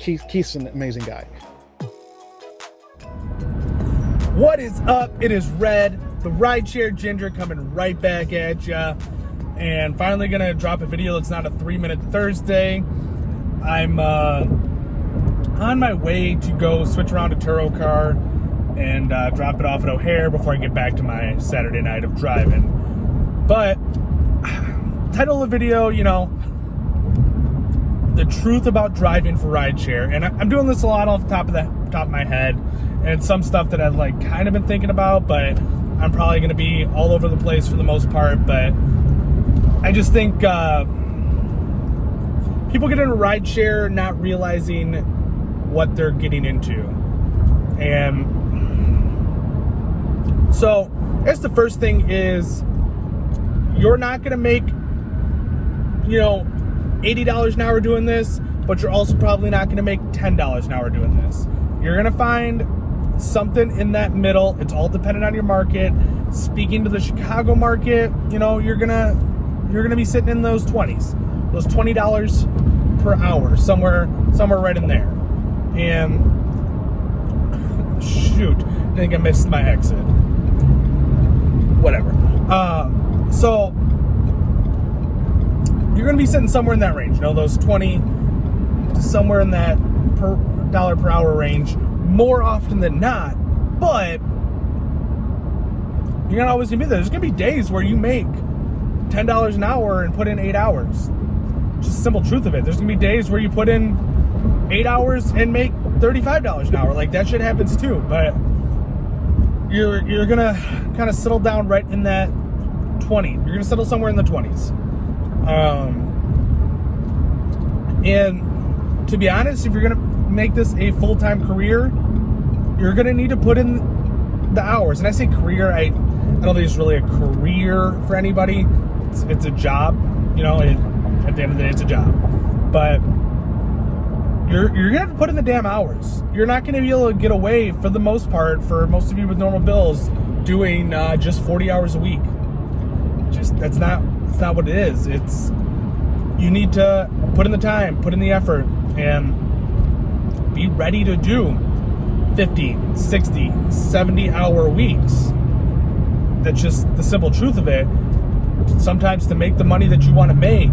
Keith's an amazing guy. What is up? It is Red, the Rideshare Ginger, coming right back at ya, and finally gonna drop a video. It's not a 3-minute Thursday. I'm on my way to go switch around a Turo car and drop it off at O'Hare before I get back to my Saturday night of driving. But title of the video, you know, the truth about driving for rideshare. And I'm doing this a lot off the top of my head, and some stuff that I've like kind of been thinking about, but I'm probably going to be all over the place for the most part. But I just think people get into rideshare not realizing what they're getting into. And so I guess the first thing is, you're not going to make, you know, $80 an hour doing this, but you're also probably not going to make $10 an hour doing this. You're going to find something in that middle. It's all dependent on your market. Speaking to the Chicago market, you know, you're gonna be sitting in those 20s, those $20 per hour, somewhere right in there. And shoot, I think I missed my exit. Whatever. So you're gonna be sitting somewhere in that range, you know, those 20, somewhere in that $per hour range, more often than not. But you're not always gonna be there. There's gonna be days where you make $10 an hour and put in 8 hours. Just the simple truth of it. There's gonna be days where you put in 8 hours and make $35 an hour. Like, that shit happens too. But you're gonna kind of settle down right in that 20. You're gonna settle somewhere in the 20s. And to be honest, if you're gonna make this a full-time career, you're gonna need to put in the hours. And I say career, I don't think it's really a career for anybody. It's a job, you know. At the end of the day, it's a job. But you're gonna have to put in the damn hours. You're not gonna be able to get away, for the most part, for most of you with normal bills, doing just 40 hours a week. It's not what it is. It's, you need to put in the time, put in the effort, and be ready to do 50, 60, 70 hour weeks. That's just the simple truth of it. Sometimes to make the money that you want to make,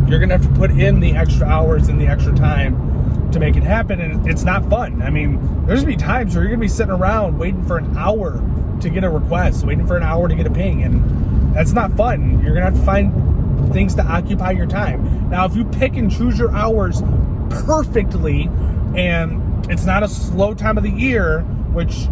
you're gonna have to put in the extra hours and the extra time to make it happen, and it's not fun. I mean, there's gonna be times where you're gonna be sitting around waiting for an hour to get a request, waiting for an hour to get a ping, and that's not fun. You're gonna have to find things to occupy your time. Now, if you pick and choose your hours perfectly, and it's not a slow time of the year, which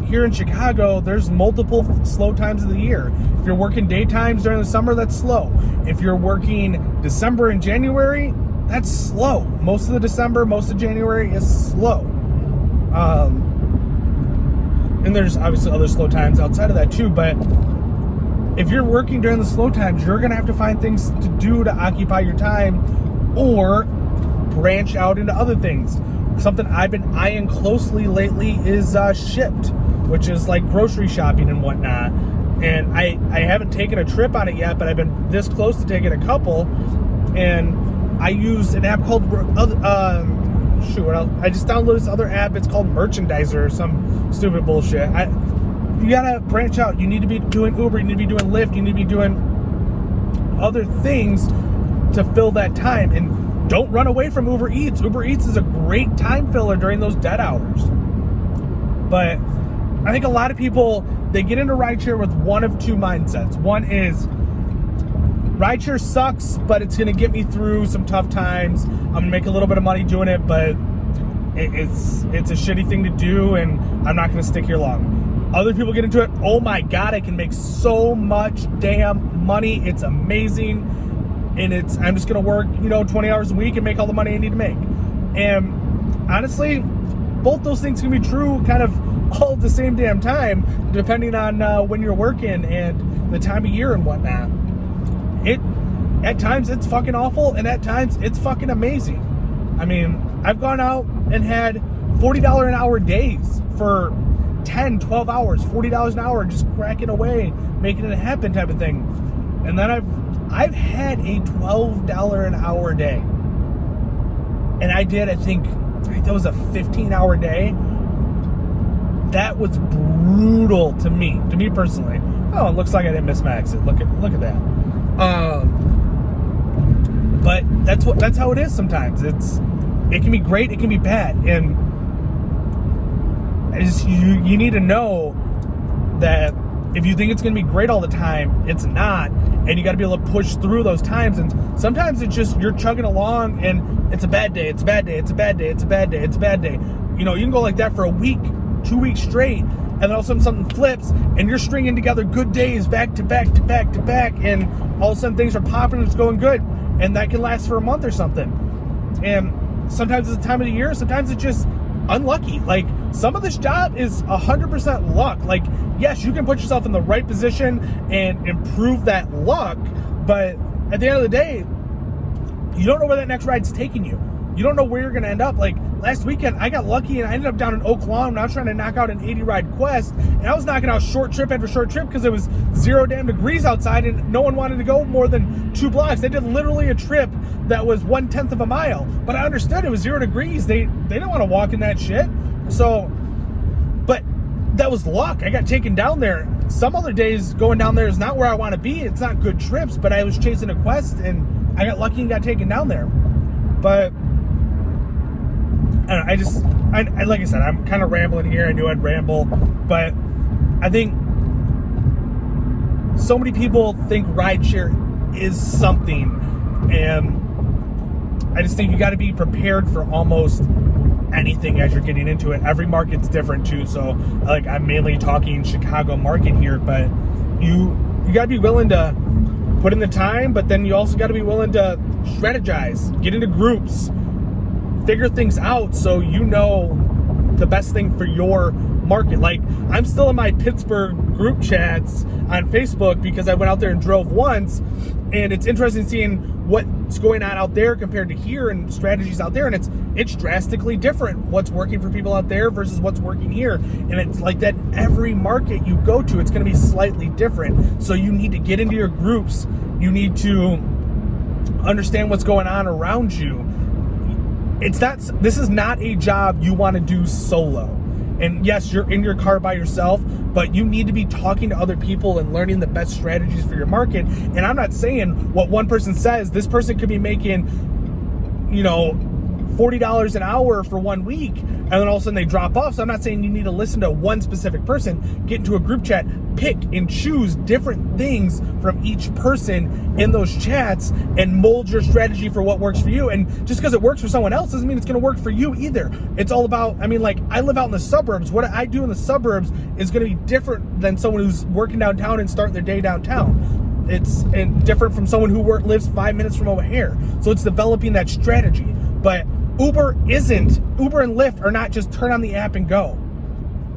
here in Chicago, there's multiple slow times of the year. If you're working daytimes during the summer, that's slow. If you're working December and January, that's slow. Most of the December, most of January is slow. And there's obviously other slow times outside of that too, but if you're working during the slow times, you're gonna have to find things to do to occupy your time, or branch out into other things. Something I've been eyeing closely lately is Shipped, which is like grocery shopping and whatnot. And I haven't taken a trip on it yet, but I've been this close to taking a couple. And I use an app called I just downloaded this other app. It's called Merchandiser or some stupid bullshit. You gotta branch out. You need to be doing Uber, you need to be doing Lyft, you need to be doing other things to fill that time. And don't run away from Uber Eats. Uber Eats is a great time filler during those dead hours. But I think a lot of people, they get into rideshare with one of two mindsets. One is, rideshare sucks, but it's gonna get me through some tough times. I'm gonna make a little bit of money doing it, but it's a shitty thing to do, and I'm not gonna stick here long. Other people get into it, oh my God, I can make so much damn money. It's amazing. And I'm just gonna work, 20 hours a week and make all the money I need to make. And honestly, both those things can be true kind of all at the same damn time, depending on when you're working and the time of year and whatnot. At times it's fucking awful, and at times it's fucking amazing. I mean, I've gone out and had $40 an hour days for 10, 12 hours, $40 an hour, just cracking away, making it happen type of thing. And then I've had a $12 an hour day. And I did, I think, that was a 15-hour day. That was brutal to me personally. Oh, it looks like I didn't miss my exit. Look at that. But that's how it is sometimes. It can be great, it can be bad, and you need to know that if you think it's going to be great all the time, it's not, and you got to be able to push through those times. And sometimes it's just you're chugging along, and it's a bad day, it's a bad day, it's a bad day, it's a bad day, it's a bad day. You know, you can go like that for a week, 2 weeks straight, and then all of a sudden something flips, and you're stringing together good days back to back to back to back, and all of a sudden things are popping and it's going good, and that can last for a month or something. And sometimes it's the time of the year, sometimes it's just unlucky. Like, some of this job is 100% luck. Like, yes, you can put yourself in the right position and improve that luck, but at the end of the day, you don't know where that next ride's taking you. You don't know where you're going to end up. Like, last weekend, I got lucky and I ended up down in Oak Lawn and I was trying to knock out an 80-ride quest, and I was knocking out short trip after short trip because it was 0 damn degrees outside and no one wanted to go more than 2 blocks. They did literally a trip that was 1/10 of a mile, but I understood it was 0 degrees. They didn't want to walk in that shit. So, but that was luck. I got taken down there. Some other days going down there is not where I want to be. It's not good trips, but I was chasing a quest and I got lucky and got taken down there. But I don't know, I like I said, I'm kind of rambling here. I knew I'd ramble, but I think so many people think rideshare is something, and I just think you got to be prepared for almost anything as you're getting into it. Every market's different too, so like I'm mainly talking Chicago market here, but you got to be willing to put in the time, but then you also got to be willing to strategize, get into groups, figure things out so you know the best thing for your market. Like, I'm still in my Pittsburgh group chats on Facebook because I went out there and drove once, and it's interesting seeing what's going on out there compared to here and strategies out there, and it's drastically different what's working for people out there versus what's working here. And it's like that every market you go to, it's going to be slightly different. So you need to get into your groups, you need to understand what's going on around you. This is not a job you want to do solo. And yes, you're in your car by yourself, but you need to be talking to other people and learning the best strategies for your market. And I'm not saying what one person says. This person could be making, $40 an hour for 1 week, and then all of a sudden they drop off. So I'm not saying you need to listen to one specific person. Get into a group chat, pick and choose different things from each person in those chats, and mold your strategy for what works for you. And just because it works for someone else doesn't mean it's going to work for you either. It's all about, I live out in the suburbs. What I do in the suburbs is going to be different than someone who's working downtown and starting their day downtown. It's different from someone who lives 5 minutes from over here. So it's developing that strategy. But Uber and Lyft are not just turn on the app and go.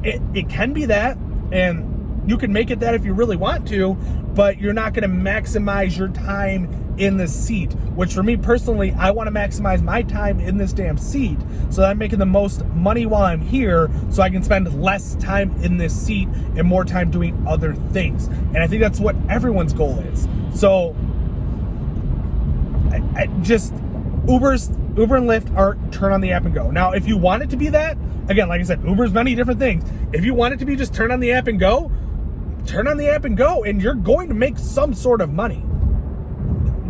It can be that, and you can make it that if you really want to, but you're not going to maximize your time in the seat, which for me personally, I want to maximize my time in this damn seat so that I'm making the most money while I'm here, so I can spend less time in this seat and more time doing other things. And I think that's what everyone's goal is. So Uber and Lyft are turn on the app and go. Now, if you want it to be that, again, like I said, Uber's many different things. If you want it to be just turn on the app and go, turn on the app and go, and you're going to make some sort of money.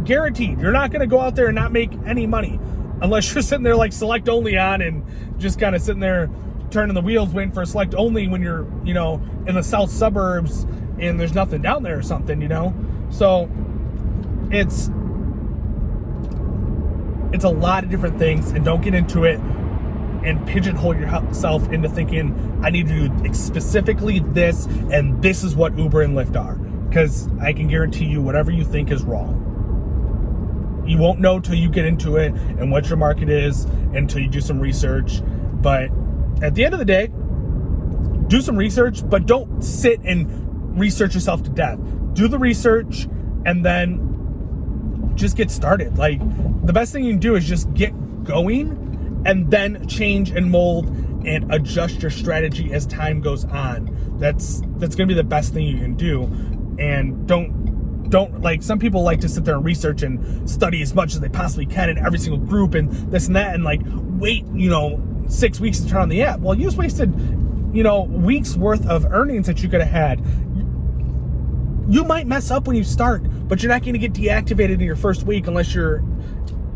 Guaranteed. You're not going to go out there and not make any money unless you're sitting there like select only on and just kind of sitting there turning the wheels waiting for a select only when you're, in the south suburbs and there's nothing down there or something, So it's a lot of different things, and don't get into it and pigeonhole yourself into thinking I need to do specifically this, and this is what Uber and Lyft are, because I can guarantee you whatever you think is wrong. You won't know till you get into it and what your market is until you do some research. But at the end of the day, do some research, but don't sit and research yourself to death. Do the research and then just get started. Like, the best thing you can do is just get going and then change and mold and adjust your strategy as time goes on. That's going to be the best thing you can do. And don't don't, like, some people like to sit there and research and study as much as they possibly can in every single group and this and that, and like wait, 6 weeks to turn on the app. Well, you just wasted, weeks worth of earnings that you could have had. You might mess up when you start, but you're not going to get deactivated in your first week unless you're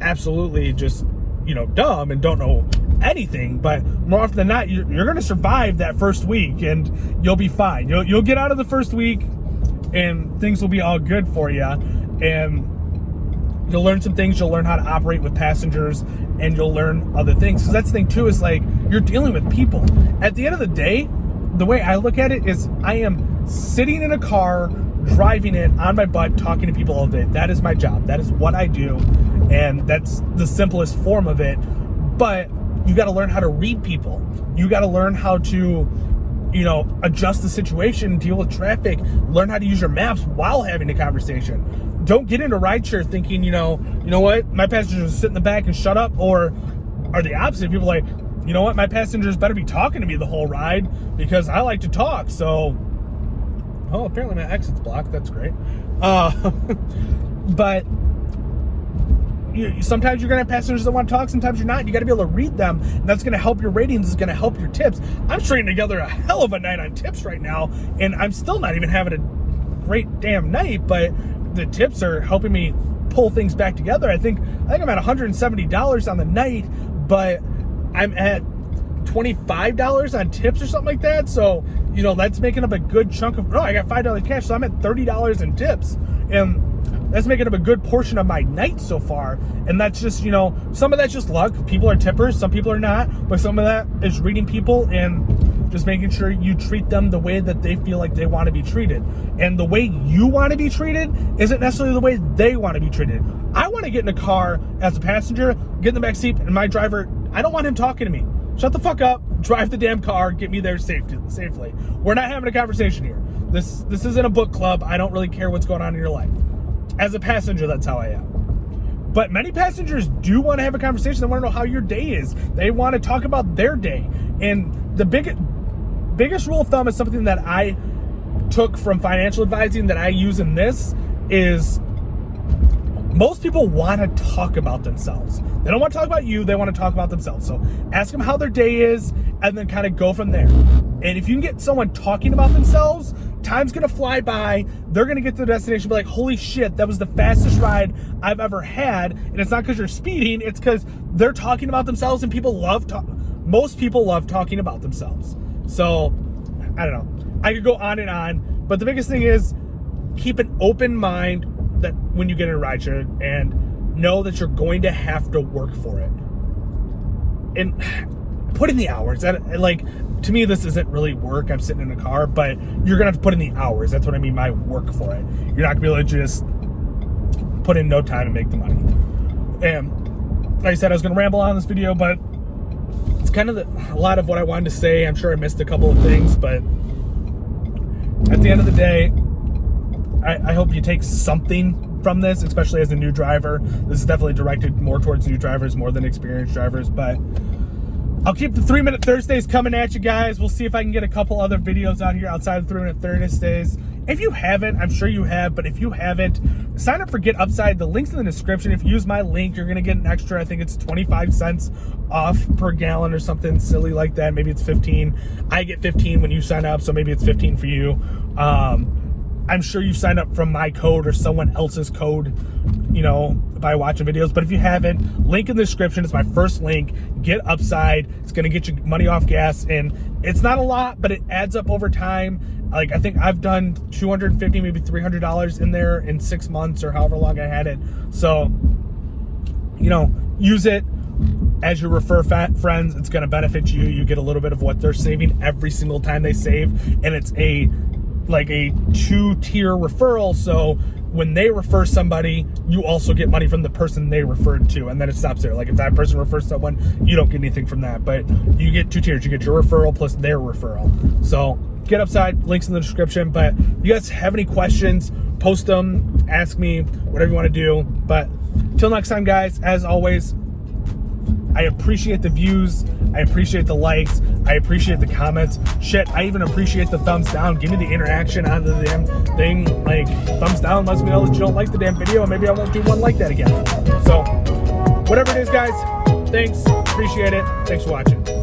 absolutely just, dumb and don't know anything. But more often than not, you're going to survive that first week and you'll be fine. You'll get out of the first week and things will be all good for you. And you'll learn some things. You'll learn how to operate with passengers and you'll learn other things. Because that's the thing too, is like, you're dealing with people. At the end of the day, the way I look at it is I am sitting in a car, driving it on my butt, talking to people all day. That is my job. That is what I do. And that's the simplest form of it. But you got to learn how to read people. You got to learn how to, adjust the situation, deal with traffic, learn how to use your maps while having a conversation. Don't get into rideshare thinking, you know what, my passengers sit in the back and shut up, or are the opposite. People are like, you know what, my passengers better be talking to me the whole ride because I like to talk. So, oh, apparently my exit's blocked. That's great. But sometimes you're going to have passengers that want to talk. Sometimes you're not. You got to be able to read them. And that's going to help your ratings. It's going to help your tips. I'm stringing together a hell of a night on tips right now, and I'm still not even having a great damn night, but the tips are helping me pull things back together. I think I'm at $170 on the night, but I'm at $25 on tips or something like that. So, that's making up a good chunk of, I got $5 cash. So I'm at $30 in tips, and that's making up a good portion of my night so far. And that's just, some of that's just luck. People are tippers, some people are not, but some of that is reading people and just making sure you treat them the way that they feel like they want to be treated. And the way you want to be treated isn't necessarily the way they want to be treated. I want to get in a car as a passenger, get in the back seat, and my driver, I don't want him talking to me. Shut the fuck up, drive the damn car, get me there safely. We're not having a conversation here. This isn't a book club. I don't really care what's going on in your life. As a passenger, that's how I am. But many passengers do want to have a conversation. They want to know how your day is. They want to talk about their day. And the biggest rule of thumb is something that I took from financial advising that I use in this is most people want to talk about themselves. They don't want to talk about you. They want to talk about themselves. So ask them how their day is and then kind of go from there. And if you can get someone talking about themselves, time's going to fly by. They're going to get to the destination and be like, holy shit, that was the fastest ride I've ever had. And it's not because you're speeding. It's because they're talking about themselves, and most people love talking about themselves. So, I don't know. I could go on and on. But the biggest thing is keep an open mind that when you get in a rideshare, and know that you're going to have to work for it. And put in the hours. And like, to me, this isn't really work. I'm sitting in a car, but you're gonna have to put in the hours. That's what I mean by work for it. You're not gonna be able to just put in no time and make the money. And like I said, I was gonna ramble on this video, but it's kind of a lot of what I wanted to say. I'm sure I missed a couple of things, but at the end of the day, I hope you take something from this, especially as a new driver. This is definitely directed more towards new drivers more than experienced drivers, but I'll keep the 3-Minute Thursdays coming at you guys. We'll see if I can get a couple other videos out here outside of 3-Minute Thursdays. If you haven't, I'm sure you have, but if you haven't, sign up for GetUpside. The link's in the description. If you use my link, you're going to get an extra, I think it's 25 cents off per gallon or something silly like that. Maybe it's 15. I get 15 when you sign up, so maybe it's 15 for you. I'm sure you signed up from my code or someone else's code, by watching videos. But if you haven't, link in the description. It's my first link. GetUpside. It's going to get you money off gas. And it's not a lot, but it adds up over time. Like, I think I've done $250, maybe $300 in there in 6 months or however long I had it. So, use it as you refer friends. It's going to benefit you. You get a little bit of what they're saving every single time they save. And it's a 2-tier referral, so when they refer somebody, you also get money from the person they referred to, and then it stops there. Like, if that person refers someone, you don't get anything from that, but you get 2 tiers. You get your referral plus their referral. So GetUpside, links in the description. But if you guys have any questions, post them, ask me, whatever you want to do. But till next time, guys, as always, I appreciate the views. I appreciate the likes. I appreciate the comments. Shit, I even appreciate the thumbs down. Give me the interaction on the damn thing. Like, thumbs down lets me know that you don't like the damn video, and maybe I won't do one like that again. So, whatever it is, guys, thanks. Appreciate it. Thanks for watching.